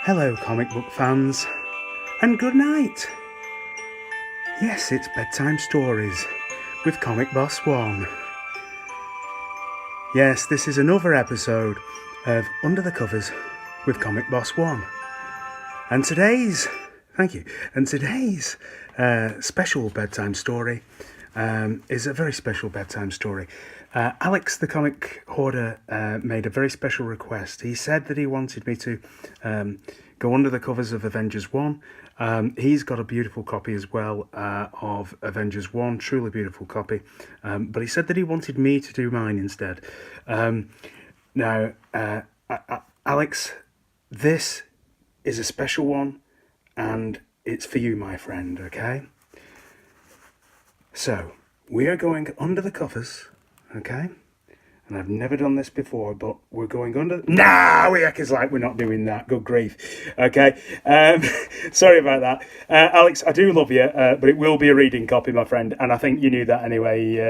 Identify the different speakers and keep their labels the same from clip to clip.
Speaker 1: Hello, comic book fans, and good night. Yes, it's bedtime stories with Comic Boss One. Yes, this is another episode of Under the Covers with Comic Boss One. And today's special bedtime story is a very special bedtime story. Alex, the comic hoarder, made a very special request. He said that he wanted me to go under the covers of Avengers 1. He's got a beautiful copy as well of Avengers 1, truly beautiful copy. But he said that he wanted me to do mine instead. Now, Alex, this is a special one, and it's for you, my friend, okay? So, we are going under the covers, okay? And I've never done this before, but we're going under... Nah, we act as like we're not doing that. Good grief. Okay. Sorry about that. Alex, I do love you, but it will be a reading copy, my friend. And I think you knew that anyway.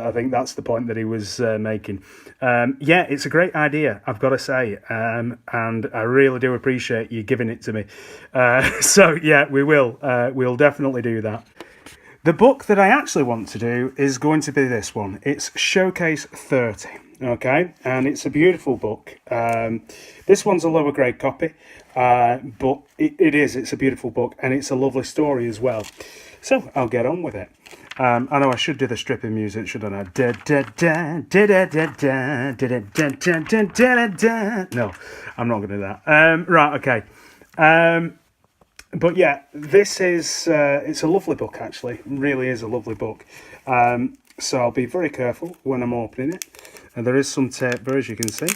Speaker 1: I think that's the point that he was making. Yeah, it's a great idea, I've got to say. And I really do appreciate you giving it to me. So, yeah, we will. We'll definitely do that. The book that I actually want to do is going to be this one. It's Showcase 30, okay? And it's a beautiful book. This one's a lower grade copy, but it's a beautiful book, and it's a lovely story as well. So I'll get on with it. I know I should do the stripping music, shouldn't I? No, I'm not going to do that. Right, okay. But yeah, this is, it's a lovely book actually, it really is a lovely book. So I'll be very careful when I'm opening it. And there is some tape there, as you can see.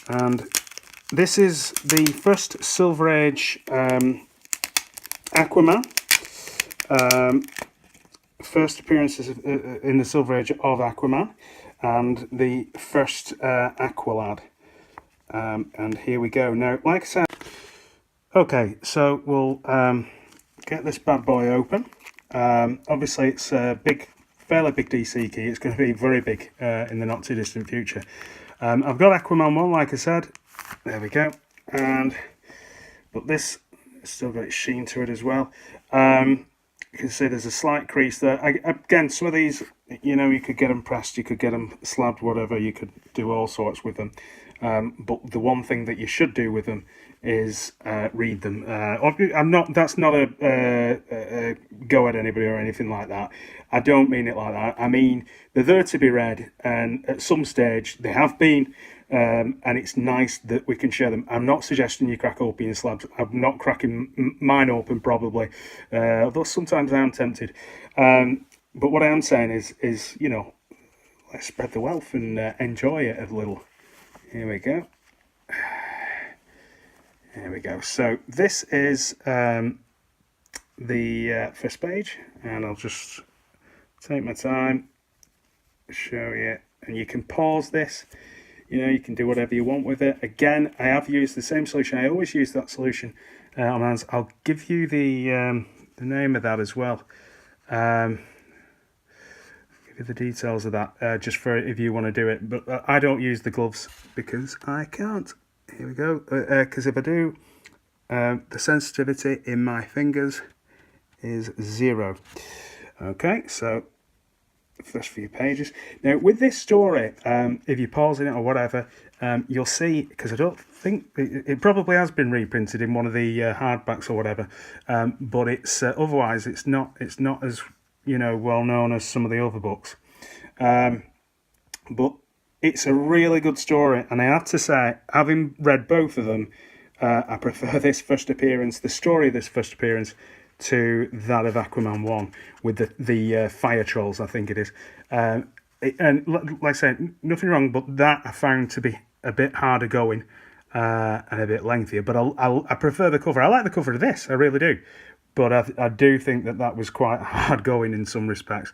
Speaker 1: And this is the first Silver Age Aquaman. First appearances in the Silver Age of Aquaman. And the first Aqualad. And here we go. Now, like I said, okay, so we'll get this bad boy open. Obviously, it's a fairly big DC key. It's going to be very big in the not too distant future. I've got Aquaman 1, like I said. There we go. But this still got its sheen to it as well. You can see there's a slight crease there. Again, some of these, you know, you could get them pressed, you could get them slabbed, whatever. You could do all sorts with them. But the one thing that you should do with them is read them. That's not a go at anybody or anything like that. I don't mean it like that. I mean, they're there to be read, and at some stage they have been, and it's nice that we can share them. I'm not suggesting you crack open your slabs. I'm not cracking mine open, probably, although sometimes I am tempted. But what I am saying is, you know, let's spread the wealth and enjoy it a little. Here we go. There we go. So this is the first page, and I'll just take my time, show you, and you can pause this. You know, you can do whatever you want with it. Again, I have used the same solution. I always use that solution on hands. I'll give you the name of that as well. Give you the details of that, just for if you want to do it. But I don't use the gloves because I can't. Here we go. Because if I do, the sensitivity in my fingers is 0. Okay, so first few pages. Now, with this story, if you're pausing it or whatever, you'll see, because I don't think it probably has been reprinted in one of the hardbacks or whatever, but it's otherwise it's not as, you know, well known as some of the other books. But it's a really good story, and I have to say, having read both of them, I prefer this first appearance, the story of this first appearance, to that of Aquaman 1 with the fire trolls, I think it is. And like I said, nothing wrong, but that I found to be a bit harder going and a bit lengthier. But I prefer the cover. I like the cover of this, I really do. But I do think that was quite hard going in some respects.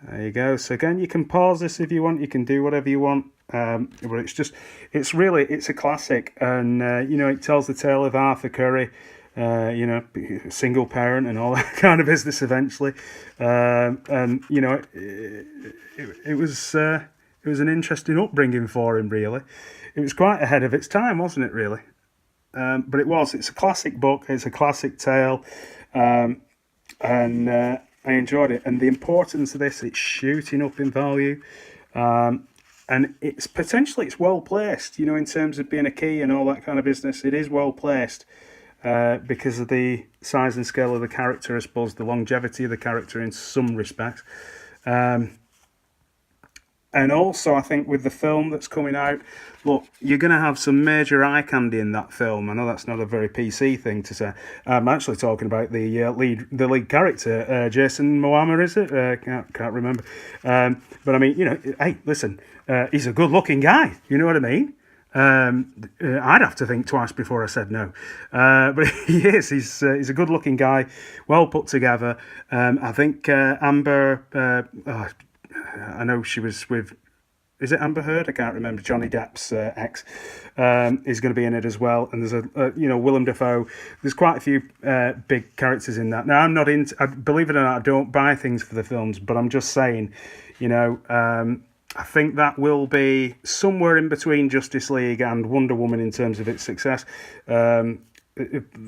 Speaker 1: There you go. So again, you can pause this if you want. You can do whatever you want. But it's a classic. And, you know, it tells the tale of Arthur Curry, you know, single parent and all that kind of business eventually. And, you know, it was an interesting upbringing for him, really. It was quite ahead of its time, wasn't it, really? but it's a classic book, it's a classic tale, and I enjoyed it. And the importance of this, it's shooting up in value, and it's well placed, in terms of being a key and all that kind of business. It is well placed. Because of the size and scale of the character, I suppose, the longevity of the character in some respects. And also, I think with the film that's coming out, look, you're going to have some major eye candy in that film. I know that's not a very PC thing to say. I'm actually talking about the lead character, Jason Momoa, is it? Can't remember. But I mean, hey, listen, he's a good-looking guy. You know what I mean? I'd have to think twice before I said no, but he is. He's a good-looking guy, well put together. I think Amber. I know she was with. Is it Amber Heard? I can't remember. Johnny Depp's ex is going to be in it as well, and there's Willem Dafoe. There's quite a few big characters in that. Now I'm not into. Believe it or not, I don't buy things for the films, but I'm just saying, I think that will be somewhere in between Justice League and Wonder Woman in terms of its success.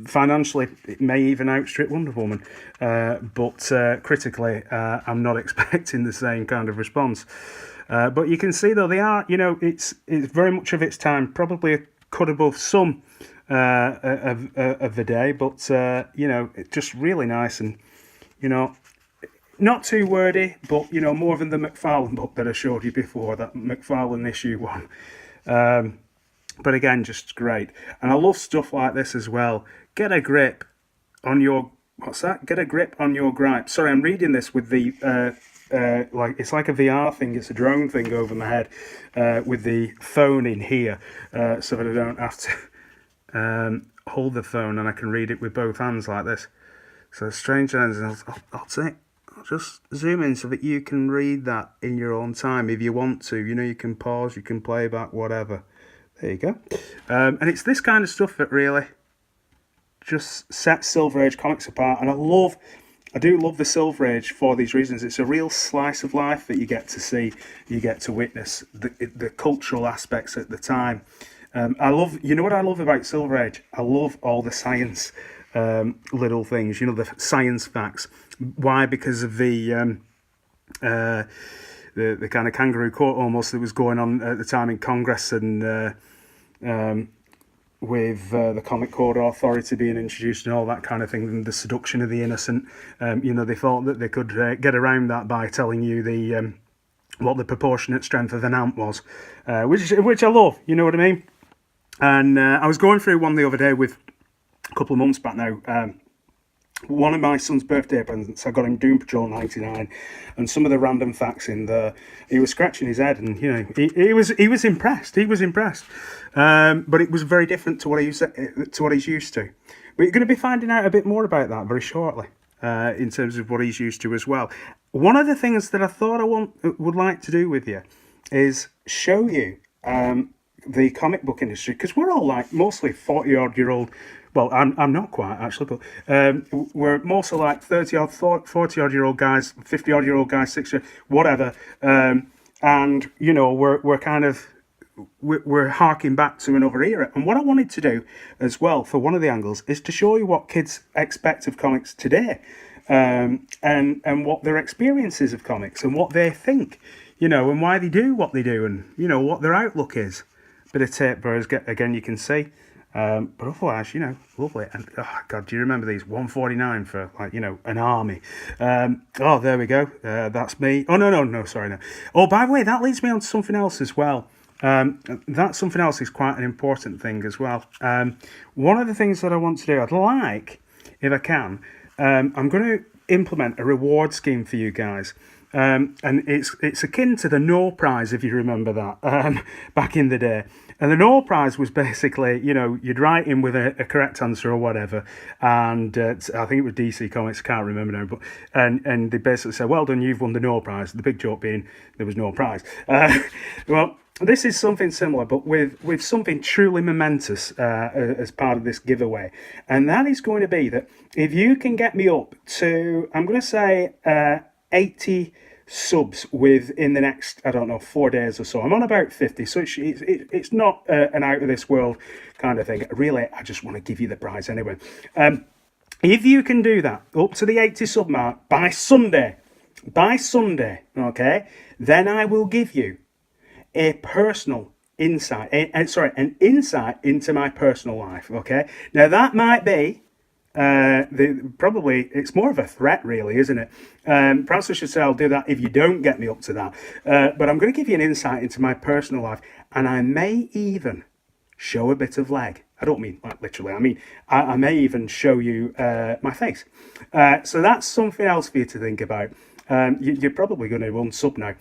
Speaker 1: Financially, it may even outstrip Wonder Woman, but critically, I'm not expecting the same kind of response. But you can see, though, they are, it's very much of its time, probably a cut above some of the day, but, it's just really nice and, not too wordy, but, more than the McFarlane book that I showed you before, that McFarlane issue one. But again, just great. And I love stuff like this as well. Get a grip on your... What's that? Get a grip on your gripe. Sorry, I'm reading this with the... it's like a VR thing. It's a drone thing over my head with the phone in here so that I don't have to hold the phone and I can read it with both hands like this. So strange lenses. I'll just zoom in so that you can read that in your own time if you want to. You can pause, you can play back, whatever. There you go. And it's this kind of stuff that really just sets Silver Age comics apart. And I do love the Silver Age for these reasons. It's a real slice of life that you get to see, you get to witness, the cultural aspects at the time. What I love about Silver Age? I love all the science little things, the science facts. Why? Because of the kind of kangaroo court almost that was going on at the time in Congress, and with the Comic Code Authority being introduced and all that kind of thing, and the seduction of the innocent. They thought that they could get around that by telling you what the proportionate strength of an ant was, which I love. You know what I mean? And I was going through one the other day with a couple of months back now. One of my son's birthday presents, I got him Doom Patrol 99, and some of the random facts in there. He was scratching his head, and he was impressed. He was impressed, but it was very different to what he's used to. But you're going to be finding out a bit more about that very shortly, in terms of what he's used to as well. One of the things that I thought would like to do with you is show you the comic book industry, because we're all like mostly 40-odd-year-old. Well, I'm not quite, actually, but we're mostly like 30-odd, 40-odd-year-old guys, 50-odd-year-old guys, 60, whatever. And, we're kind of, we're harking back to another era. And what I wanted to do as well, for one of the angles, is to show you what kids expect of comics today, and what their experiences of comics and what they think, and why they do what they do, and, what their outlook is. Bit of tape, bros, again, you can see. But otherwise, lovely. And oh God, do you remember these? $1.49 for an army. There we go. That's me. Oh no, sorry, no. Oh, by the way, that leads me on to something else as well. That something else is quite an important thing as well. One of the things that I want to do, I'd like, if I can, I'm going to implement a reward scheme for you guys. And it's akin to the No Prize, if you remember that, back in the day. And the No Prize was basically, you'd write in with a correct answer or whatever, and I think it was DC Comics, I can't remember now, but and they basically said, well done, you've won the No Prize. The big joke being there was no prize. Well, this is something similar, but with something truly momentous as part of this giveaway, and that is going to be that if you can get me up to, I'm going to say 80 subs within the next, I don't know, 4 days or so. I'm on about 50, so it's not an out of this world kind of thing. Really, I just want to give you the prize anyway. If you can do that up to the 80 sub mark by Sunday, okay, then I will give you a personal insight, an insight into my personal life. Okay, now that might be probably it's more of a threat, really, isn't it? Perhaps I should say I'll do that if you don't get me up to that. But I'm going to give you an insight into my personal life, and I may even show a bit of leg. I don't mean like literally. I mean I may even show you my face. So that's something else for you to think about. You're probably going to unsub now,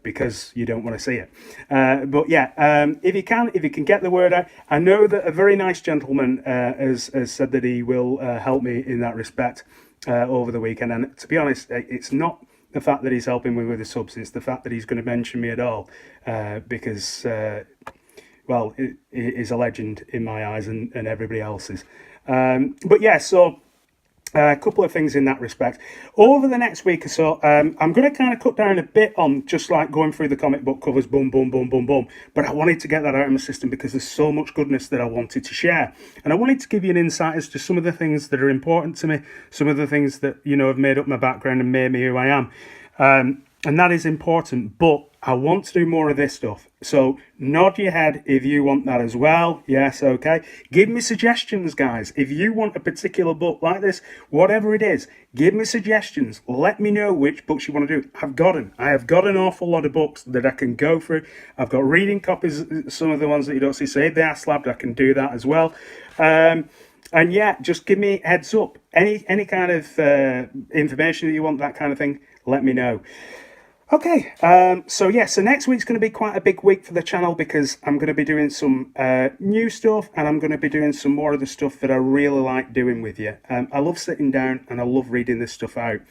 Speaker 1: because you don't want to see it. But yeah, if you can get the word out. I know that a very nice gentleman has said that he will help me in that respect over the weekend. And to be honest, it's not the fact that he's helping me with the subs, it's the fact that he's going to mention me at all, because well, he is a legend in my eyes and everybody else's. But yeah, so a couple of things in that respect. Over the next week or so, I'm going to kind of cut down a bit on just like going through the comic book covers, boom, boom, boom, boom, boom. But I wanted to get that out of my system because there's so much goodness that I wanted to share. And I wanted to give you an insight as to some of the things that are important to me, some of the things that, have made up my background and made me who I am. And that is important, but I want to do more of this stuff. So nod your head if you want that as well. Yes, okay. Give me suggestions, guys. If you want a particular book like this, whatever it is, give me suggestions. Let me know which books you want to do. I have got an awful lot of books that I can go through. I've got reading copies, some of the ones that you don't see. So if they are slabbed, I can do that as well. And yeah, just give me heads up. Any kind of information that you want, that kind of thing, let me know. Okay, so next week's going to be quite a big week for the channel because I'm going to be doing some new stuff and I'm going to be doing some more of the stuff that I really like doing with you. I love sitting down and I love reading this stuff out.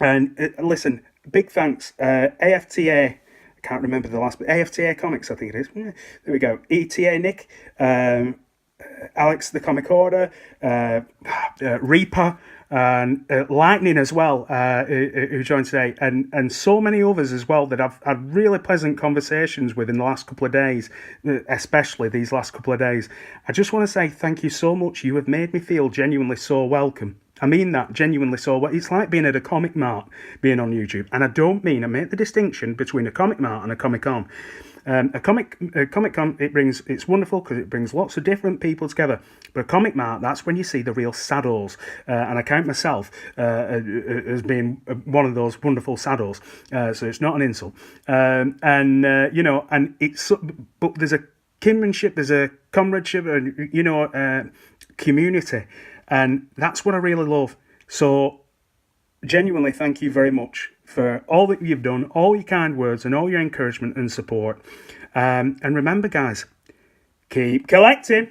Speaker 1: Listen, big thanks, AFTA, I can't remember the last, but AFTA Comics, I think it is. There we go. ETA Nick, Alex the Comic Order, Reaper, and Lightning as well, who joined today, and so many others as well that I've had really pleasant conversations with in the last couple of days, especially these last couple of days. I just want to say thank you so much. You have made me feel genuinely so welcome. I mean that genuinely so well. It's like being at a comic mart, being on YouTube, and I make the distinction between a comic mart and a Comic Con. A Comic Con, it's wonderful because it brings lots of different people together. But a Comic Mart, that's when you see the real saddles, and I count myself as being one of those wonderful saddles. So it's not an insult, and it's, but there's a kinship, there's a comradeship, and community, and that's what I really love. So genuinely, thank you very much for all that you've done, all your kind words and all your encouragement and support. And remember, guys, keep collecting.